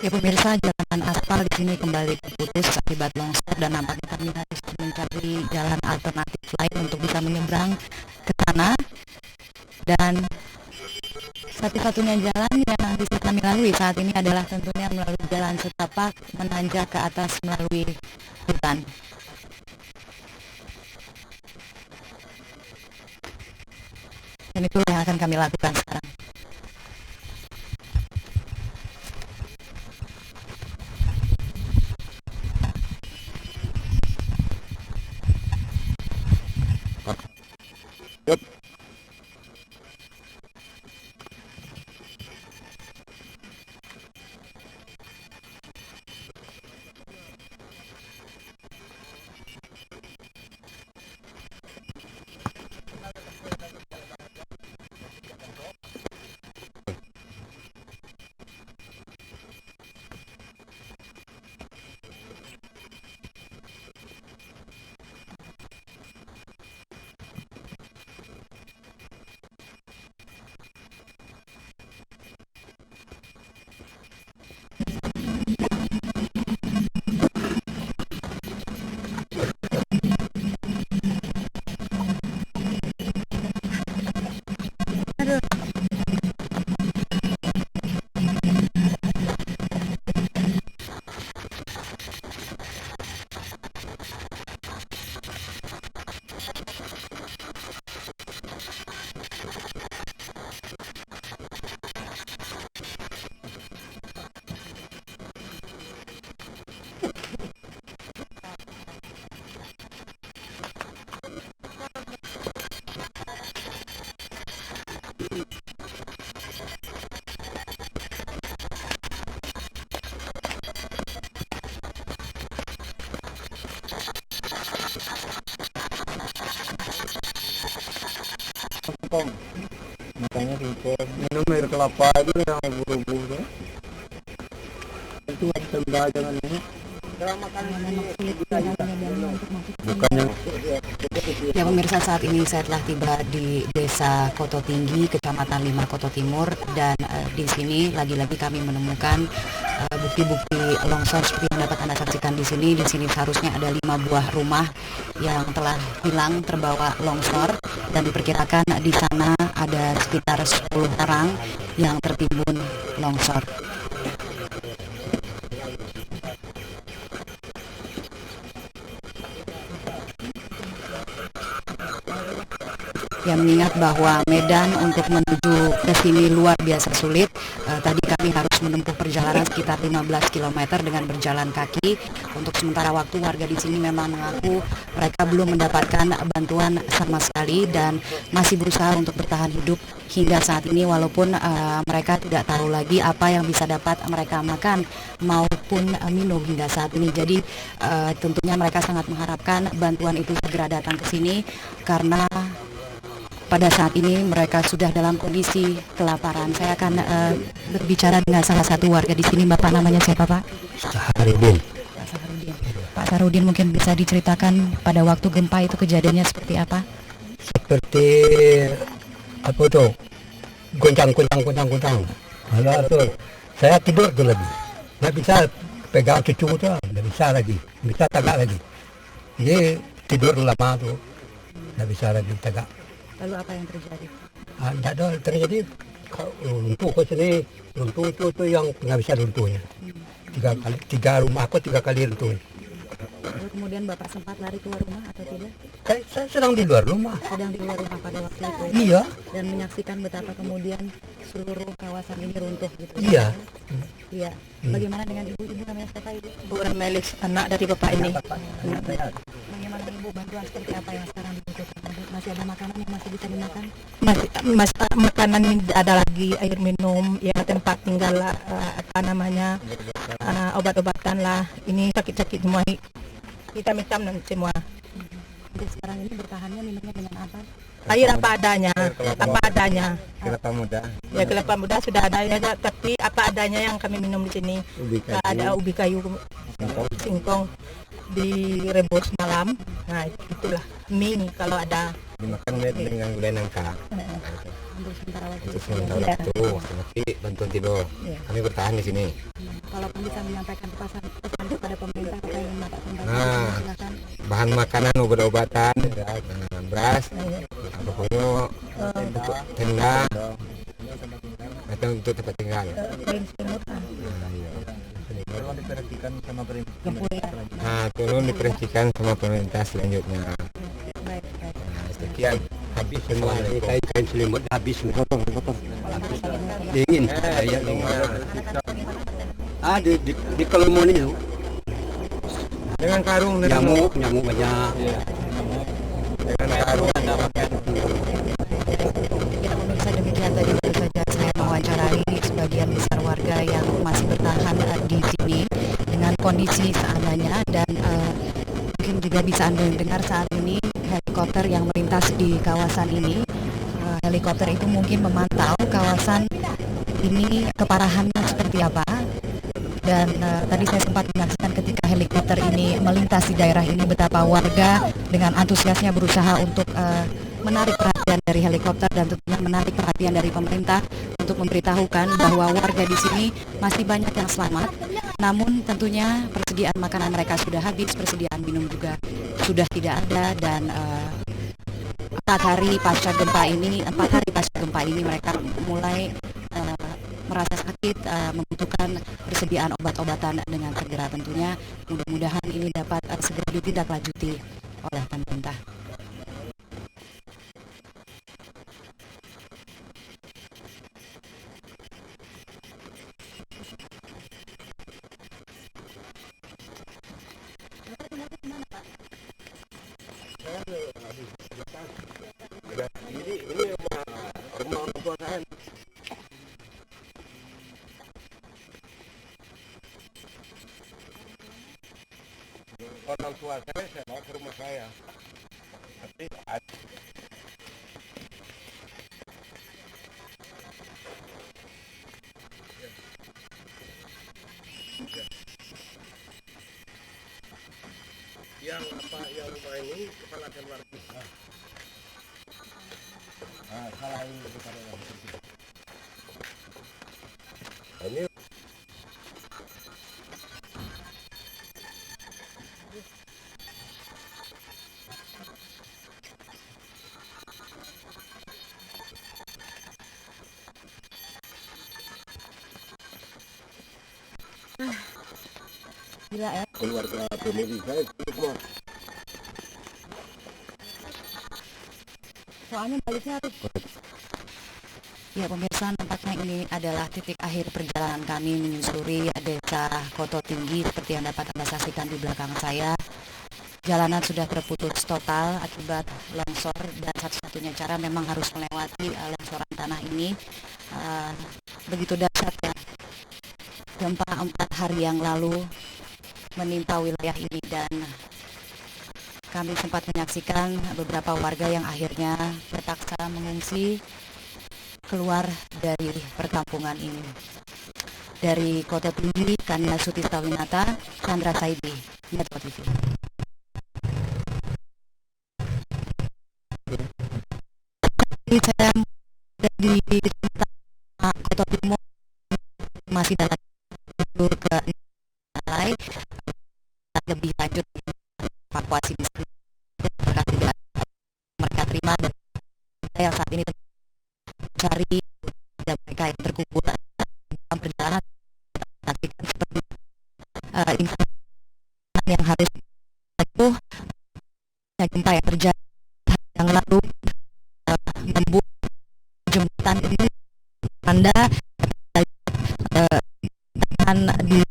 Ya pemirsa, jalan aspal di sini kembali terputus akibat longsor dan nampaknya kami harus mencari jalan alternatif lain untuk bisa menyeberang ke sana. Dan satu-satunya jalan yang bisa kami lalui saat ini adalah tentunya melalui jalan setapak menanjak ke atas melalui hutan. Dan itu yang akan kami lakukan sekarang. Yep. Makanya minum air kelapa itu yang buru-buru itu tenda jangan ini bukannya. Ya pemirsa, saat ini saya telah tiba di Desa Koto Tinggi, Kecamatan 5 Koto Timur, dan di sini lagi-lagi kami menemukan bukti-bukti longsor seperti yang dapat Anda saksikan di sini. Di sini seharusnya ada 5 buah rumah yang telah hilang terbawa longsor, dan diperkirakan di sana ada sekitar 10 orang yang tertimbun longsor. Ya, mengingat bahwa medan untuk menuju ke sini luar biasa sulit. Tadi kami harus menempuh perjalanan sekitar 15 km dengan berjalan kaki. Untuk sementara waktu warga di sini memang mengaku mereka belum mendapatkan bantuan sama sekali dan masih berusaha untuk bertahan hidup hingga saat ini, walaupun mereka tidak tahu lagi apa yang bisa dapat mereka makan maupun minum hingga saat ini. Jadi tentunya mereka sangat mengharapkan bantuan itu segera datang ke sini, karena pada saat ini mereka sudah dalam kondisi kelaparan. Saya akan berbicara dengan salah satu warga di sini. Bapak namanya siapa, Pak? Saharudin. Pak Saharudin. Pak Saharudin, mungkin bisa diceritakan pada waktu gempa itu kejadiannya seperti apa? Seperti apa tuh? Goncang. Lalu tuh saya tidur tuh lagi. Nggak bisa pegang cucu tuh, nggak bisa lagi. Bisa tagak lagi. Jadi tidur lama tuh, nggak bisa lagi tagak. Lalu apa yang terjadi? Tidak ada terjadi runtuh ke sini, runtuh itu yang nggak bisa runtuhnya. Tiga rumah aku 3 kali runtuh. Lalu kemudian Bapak sempat lari keluar rumah atau tidak? Saya sedang di luar rumah. Sedang di luar rumah pada waktu itu. Iya. Dan menyaksikan betapa kemudian seluruh kawasan ini runtuh gitu. Iya. Iya. Bagaimana dengan ibu namanya siapa ibu? Bu Ramelis, anak dari bapak ini. Bagaimana ibu, bantuan seperti apa yang sekarang dibutuhkan? Masih ada makanan yang masih bisa dimakan? Masih makanan ada lagi, air minum, ya tempat tinggal, obat-obatan lah. Ini sakit-sakit semua. Kita minta semua. Jadi sekarang ini bertahannya minumnya dengan apa? Air apa adanya. Kelapa muda. Ya kelapa muda sudah ada, ya, tapi apa adanya yang kami minum di sini. Ada ubi kayu, singkong direbus malam. Nah itulah mie kalau ada. Dimakan dengan gulai nangka. Untuk sementara waktu. Untuk sementara waktu, nanti bantuan tidur. Kami bertahan di sini. Kalaupun bisa menyampaikan pesan kepada pemerintah, apa yang Bapak sampaikan, Nah. silakan. Bahan makanan, obat-obatan, beras, pokoknya tenda, atau untuk tempat tinggal. Tolong diperhatikan sama pemerintah. Nah, tolong diperhatikan sama pemerintah selanjutnya. Baik, baik. Sekian, habis semua. Kain selimut habis, kotor. Dingin. Ya, dingin. Di Kolomoni itu Dengan karung, nyamuk banyak. dengan karung. Ya, pemirsa, demikian tadi baru saja saya mewawancarai sebagian besar warga yang masih bertahan di sini dengan kondisi seadanya, dan mungkin juga bisa Anda dengar saat ini helikopter yang melintas di kawasan ini. Helikopter itu mungkin memantau kawasan ini keparahannya seperti apa. Dan tadi saya sempat menyaksikan ketika helikopter ini melintas di daerah ini, betapa warga dengan antusiasnya berusaha untuk menarik perhatian dari helikopter dan tentunya menarik perhatian dari pemerintah untuk memberitahukan bahwa warga di sini masih banyak yang selamat. Namun tentunya persediaan makanan mereka sudah habis, persediaan minum juga sudah tidak ada, dan 4 hari pasca gempa ini mereka mulai merasa sakit, membutuhkan persediaan obat-obatan dengan segera. Tentunya mudah-mudahan ini dapat segera ditindaklanjuti oleh pemerintah. Orang tua saya bawa ke rumah saya. Tapi yang rumah ini kepala keluarga. Salah ini ini Gila ya. keluarga pemilik saya semua. Soalnya baliknya harus. Ya pemirsa, nampaknya ini adalah titik akhir perjalanan kami menyusuri desa Koto Tinggi seperti yang dapat Anda saksikan di belakang saya. Jalanan sudah terputus total akibat longsor, dan satu-satunya cara memang harus melewati longsoran tanah ini. Begitu dahsyat ya gempa 4 hari yang lalu menimpa wilayah ini, dan kami sempat menyaksikan beberapa warga yang akhirnya terpaksa mengungsi keluar dari perkampungan ini. Dari Kota Tinggi, Kania Sutista Winata, Chandra Saidi, Metro TV. Saya dari Kota Timur masih dalam jalur ke Nalai, lebih lanjut evakuasi di sini mereka terima, dan saya saat ini cari mereka yang terkubur dalam perjalanan. Pastikan seperti informasi yang harus itu gempa yang terjadi yang lalu membuat jembatan ini Anda dengan di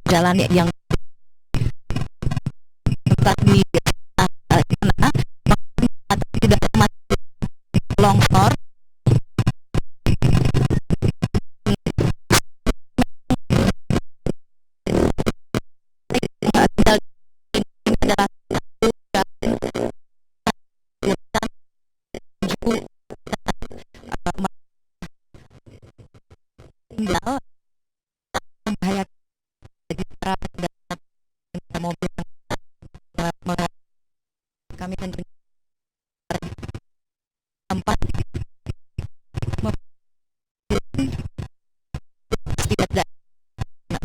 jalan yang tempat di mana tidak longsor. Tinggal membahayakan bagi para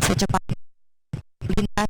secepat lintas.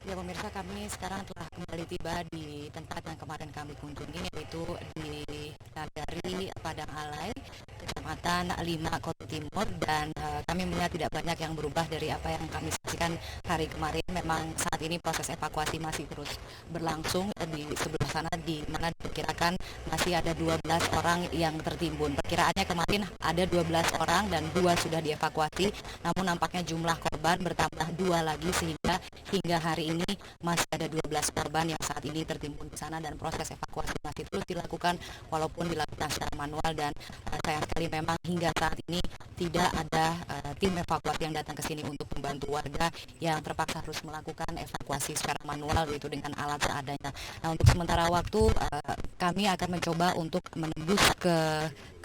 Ya pemirsa, kami sekarang telah kembali tiba di tempat yang kemarin kami kunjungi, yaitu di Nagari Padang Alai, Kecamatan 5 Kota Timur, dan kami melihat tidak banyak yang berubah dari apa yang kami saksikan hari kemarin. Memang saat ini proses evakuasi masih terus berlangsung di sebelah sana, di mana diperkirakan masih ada 12 orang yang tertimbun. Perkiraannya kemarin ada 12 orang dan 2 sudah dievakuasi, namun nampaknya jumlah korban bertambah 2 lagi, sehingga hingga hari ini masih ada 12 korban yang saat ini tertimbun di sana, dan proses evakuasi masih terus dilakukan walaupun dilakukan secara manual. Dan sayang sekali memang hingga saat ini tidak ada tim evakuasi yang datang ke sini untuk membantu warga yang terpaksa harus melakukan evakuasi secara manual, yaitu dengan alat seadanya. Nah, untuk sementara waktu kami akan mencoba untuk menembus ke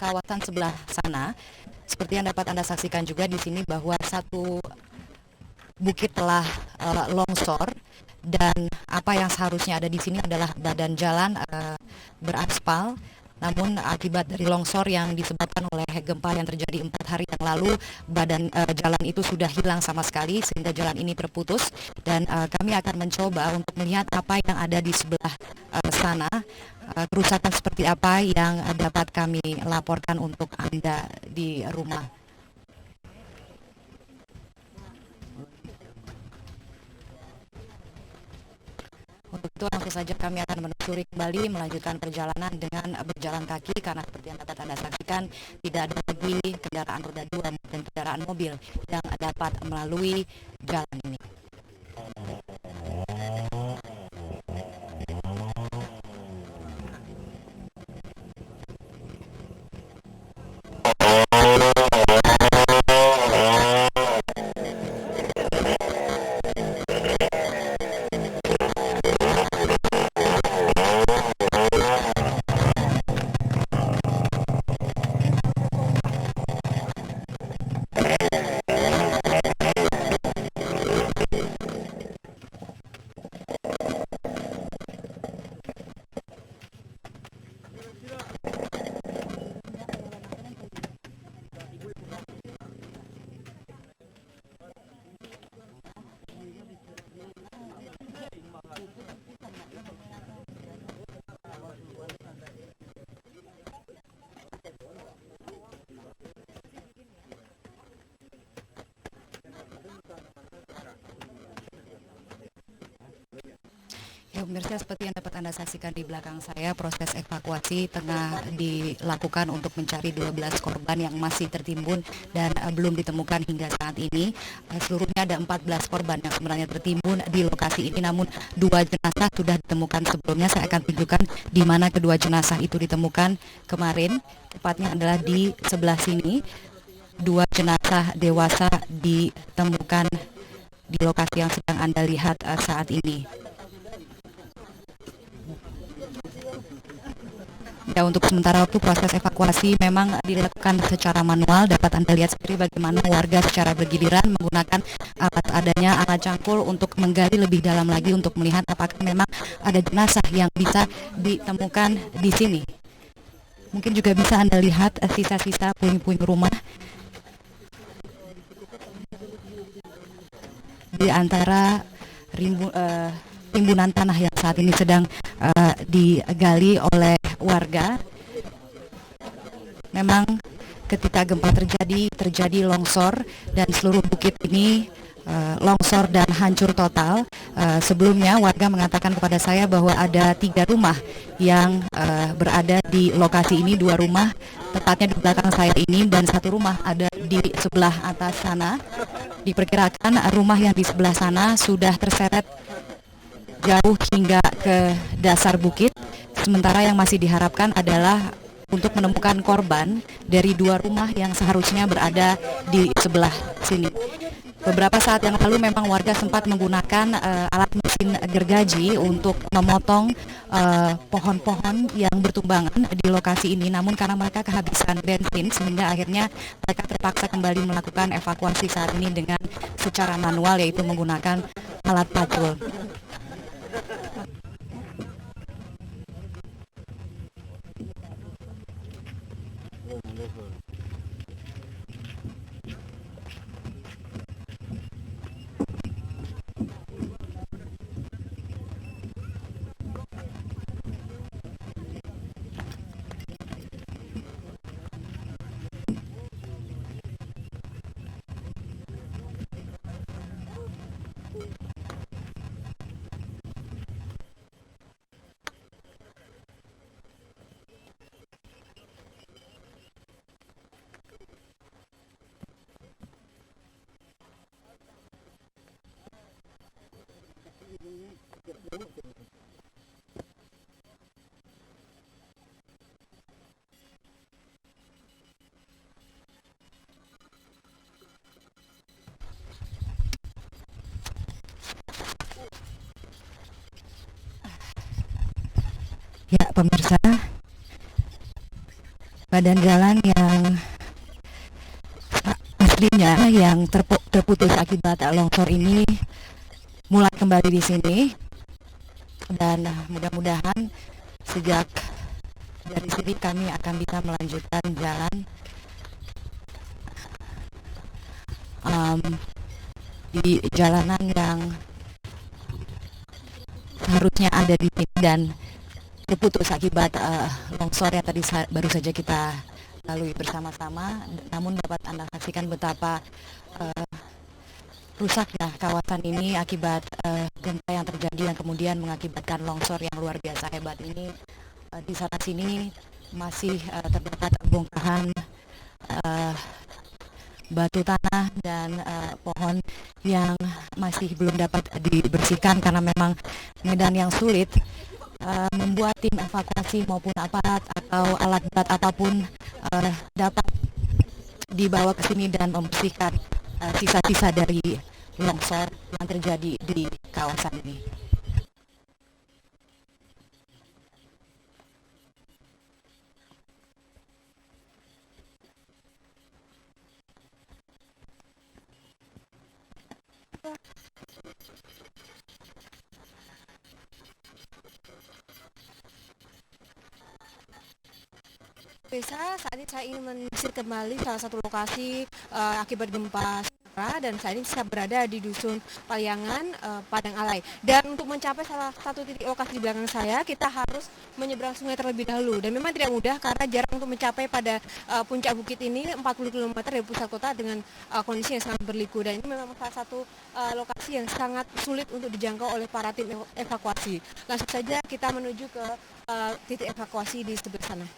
kawasan sebelah sana. Seperti yang dapat Anda saksikan juga di sini bahwa satu bukit telah longsor, dan apa yang seharusnya ada di sini adalah badan jalan beraspal. Namun akibat dari longsor yang disebabkan oleh gempa yang terjadi 4 hari yang lalu, badan jalan itu sudah hilang sama sekali, sehingga jalan ini terputus. Dan kami akan mencoba untuk melihat apa yang ada di sebelah sana, kerusakan seperti apa yang dapat kami laporkan untuk Anda di rumah. Untuk itu langsung saja kami akan menelusuri kembali, melanjutkan perjalanan dengan berjalan kaki, karena seperti yang dapat Anda saksikan tidak ada lagi kendaraan roda 2 dan kendaraan mobil yang dapat melalui jalan ini. Ya, pemirsa, seperti yang dapat Anda saksikan di belakang saya, proses evakuasi tengah dilakukan untuk mencari 12 korban yang masih tertimbun dan belum ditemukan hingga saat ini. Seluruhnya ada 14 korban yang sebenarnya tertimbun di lokasi ini, namun 2 jenazah sudah ditemukan sebelumnya. Saya akan tunjukkan di mana kedua jenazah itu ditemukan kemarin, tepatnya adalah di sebelah sini. 2 jenazah dewasa ditemukan di lokasi yang sedang Anda lihat saat ini. Ya, untuk sementara waktu proses evakuasi memang dilakukan secara manual. Dapat Anda lihat sendiri bagaimana warga secara bergiliran menggunakan alat cangkul untuk menggali lebih dalam lagi untuk melihat apakah memang ada jenazah yang bisa ditemukan di sini. Mungkin juga bisa Anda lihat sisa-sisa puing-puing rumah di antara timbunan tanah yang saat ini sedang digali oleh warga. Memang ketika gempa terjadi longsor dan seluruh bukit ini longsor dan hancur total. Sebelumnya warga mengatakan kepada saya bahwa ada 3 rumah yang berada di lokasi ini, 2 rumah tepatnya di belakang saya ini dan 1 rumah ada di sebelah atas sana. Diperkirakan rumah yang di sebelah sana sudah terseret jauh hingga ke dasar bukit. Sementara yang masih diharapkan adalah untuk menemukan korban dari 2 rumah yang seharusnya berada di sebelah sini. Beberapa saat yang lalu memang warga sempat menggunakan alat mesin gergaji untuk memotong pohon-pohon yang bertumbangan di lokasi ini. Namun karena mereka kehabisan bensin sehingga akhirnya mereka terpaksa kembali melakukan evakuasi saat ini dengan secara manual, yaitu menggunakan alat pacul. Ya, pemirsa, badan jalan yang aslinya yang terputus akibat longsor ini mulai kembali di sini, dan mudah-mudahan sejak dari sini kami akan bisa melanjutkan jalan di jalanan yang seharusnya ada di sini dan terputus akibat longsor yang tadi baru saja kita lalui bersama-sama. Namun dapat Anda saksikan betapa rusaknya kawasan ini akibat gempa yang terjadi yang kemudian mengakibatkan longsor yang luar biasa hebat ini. Di sana sini masih terdapat bongkahan batu tanah dan pohon yang masih belum dapat dibersihkan karena memang medan yang sulit. Membuat tim evakuasi maupun aparat atau alat berat apapun dapat dibawa ke sini dan membersihkan sisa-sisa dari longsor yang terjadi di kawasan ini. Saat ini saya ingin menyisir kembali salah satu lokasi akibat gempa Sumatera, dan saat ini saya berada di Dusun Paliangan, Padang Alai. Dan untuk mencapai salah satu titik lokasi di belakang saya, kita harus menyeberang sungai terlebih dahulu. Dan memang tidak mudah karena jarak untuk mencapai pada puncak bukit ini 40 km dari pusat kota dengan kondisi yang sangat berliku. Dan ini memang salah satu lokasi yang sangat sulit untuk dijangkau oleh para tim evakuasi. Langsung saja kita menuju ke titik evakuasi di sebelah sana.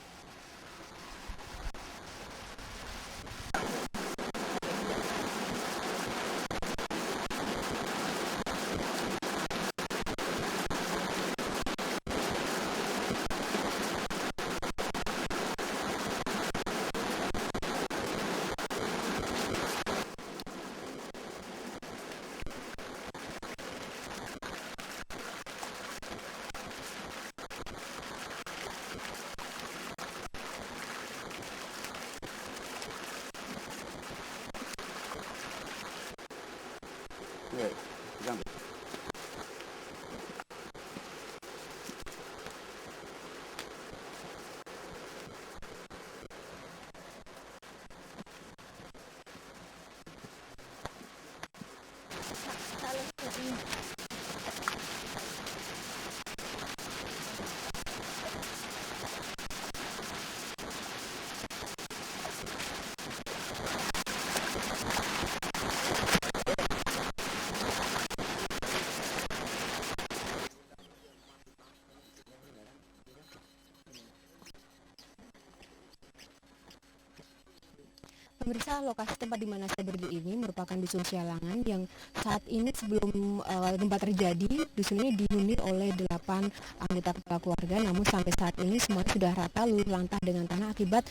Pemirsa, lokasi tempat di mana saya berdiri ini merupakan dusun Sialangan yang saat ini sebelum gempa terjadi, dusun ini dihuni oleh 8 anggota kepala keluarga, namun sampai saat ini semua sudah rata luluh lantah dengan tanah akibat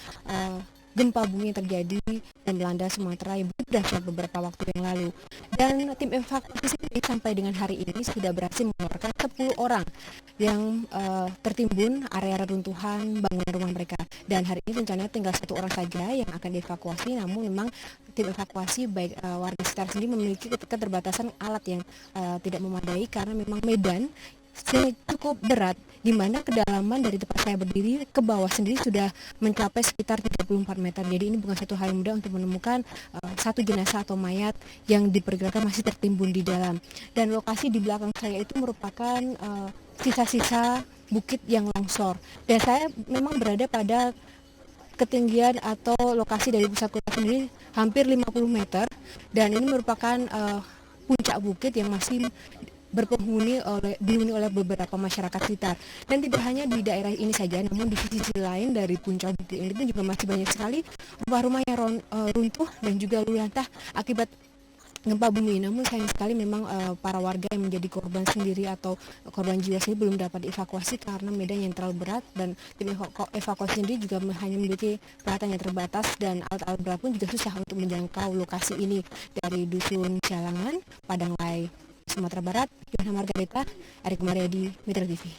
gempa bumi yang terjadi dan melanda Sumatera yang begitu dahsyat beberapa waktu yang lalu. Dan tim evakuasi sendiri sampai dengan hari ini sudah berhasil mengeluarkan 10 orang yang tertimbun area reruntuhan bangunan rumah mereka. Dan hari ini rencananya tinggal 1 orang saja yang akan dievakuasi, namun memang tim evakuasi baik warga sekitar sendiri memiliki keterbatasan alat yang tidak memadai karena memang medan cukup berat, di mana kedalaman dari tempat saya berdiri ke bawah sendiri sudah mencapai sekitar 34 meter. Jadi ini bukan satu hal yang mudah untuk menemukan satu jenazah atau mayat yang diperkirakan masih tertimbun di dalam. Dan lokasi di belakang saya itu merupakan sisa-sisa bukit yang longsor. Dan saya memang berada pada ketinggian atau lokasi dari pusat kota sendiri hampir 50 meter, dan ini merupakan puncak bukit yang masih dihuni oleh beberapa masyarakat sekitar. Dan tidak hanya di daerah ini saja, namun di sisi lain dari puncak bukit ini pun juga masih banyak sekali rumah-rumah yang runtuh dan juga luluh lantah akibat gempa bumi. Namun sayang sekali memang para warga yang menjadi korban sendiri atau korban jiwa sendiri belum dapat dievakuasi karena medan yang terlalu berat, dan tim evakuasi sendiri juga hanya memiliki peralatan yang terbatas dan alat-alat berat pun juga susah untuk menjangkau lokasi ini. Dari dusun Sialangan, Padanglai, Sumatera Barat, Johanna Margareta, Erik Mariadi, Mitra TV.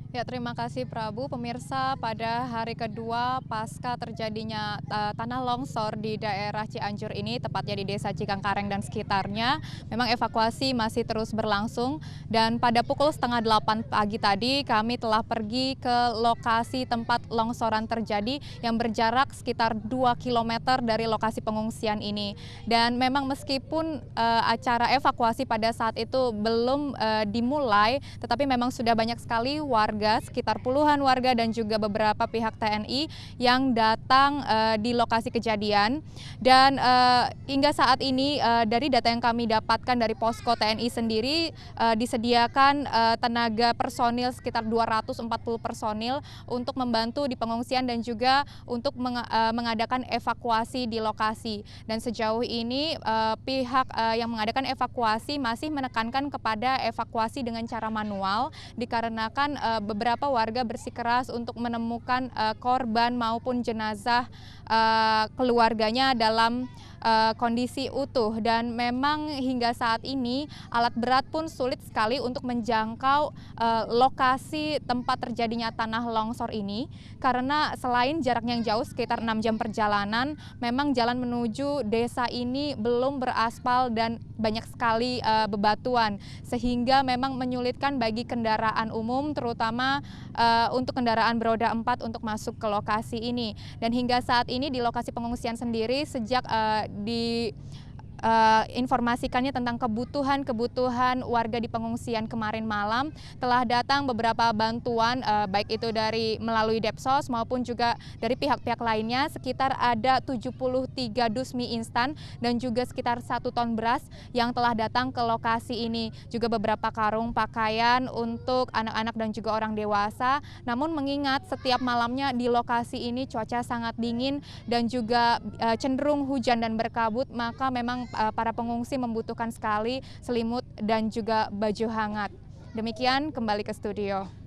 Ya, terima kasih Prabu. Pemirsa, pada hari kedua pasca terjadinya tanah longsor di daerah Cianjur ini, tepatnya di Desa Cikangkareng dan sekitarnya, memang evakuasi masih terus berlangsung. Dan pada pukul 7:30 pagi tadi, kami telah pergi ke lokasi tempat longsoran terjadi yang berjarak sekitar 2 km dari lokasi pengungsian ini. Dan memang meskipun acara evakuasi pada saat itu belum dimulai, tetapi memang sudah banyak sekali warga, sekitar puluhan warga dan juga beberapa pihak TNI yang datang di lokasi kejadian. Dan hingga saat ini dari data yang kami dapatkan dari posko TNI sendiri, disediakan tenaga personil sekitar 240 personil untuk membantu di pengungsian dan juga untuk mengadakan evakuasi di lokasi. Dan sejauh ini pihak yang mengadakan evakuasi masih menekankan kepada evakuasi dengan cara manual, dikarenakan beberapa warga bersikeras untuk menemukan korban maupun jenazah keluarganya dalam kondisi utuh. Dan memang hingga saat ini alat berat pun sulit sekali untuk menjangkau lokasi tempat terjadinya tanah longsor ini, karena selain jarak yang jauh sekitar 6 jam perjalanan, memang jalan menuju desa ini belum beraspal dan banyak sekali bebatuan, sehingga memang menyulitkan bagi kendaraan umum, terutama untuk kendaraan beroda 4 untuk masuk ke lokasi ini. Dan hingga saat ini di lokasi pengungsian sendiri, sejak informasikannya tentang kebutuhan warga di pengungsian kemarin malam, telah datang beberapa bantuan, baik itu dari melalui Depsos maupun juga dari pihak-pihak lainnya. Sekitar ada 73 dus mie instan dan juga sekitar 1 ton beras yang telah datang ke lokasi ini. Juga beberapa karung pakaian untuk anak-anak dan juga orang dewasa. Namun mengingat setiap malamnya di lokasi ini cuaca sangat dingin dan juga cenderung hujan dan berkabut, maka memang para pengungsi membutuhkan sekali selimut dan juga baju hangat. Demikian, kembali ke studio.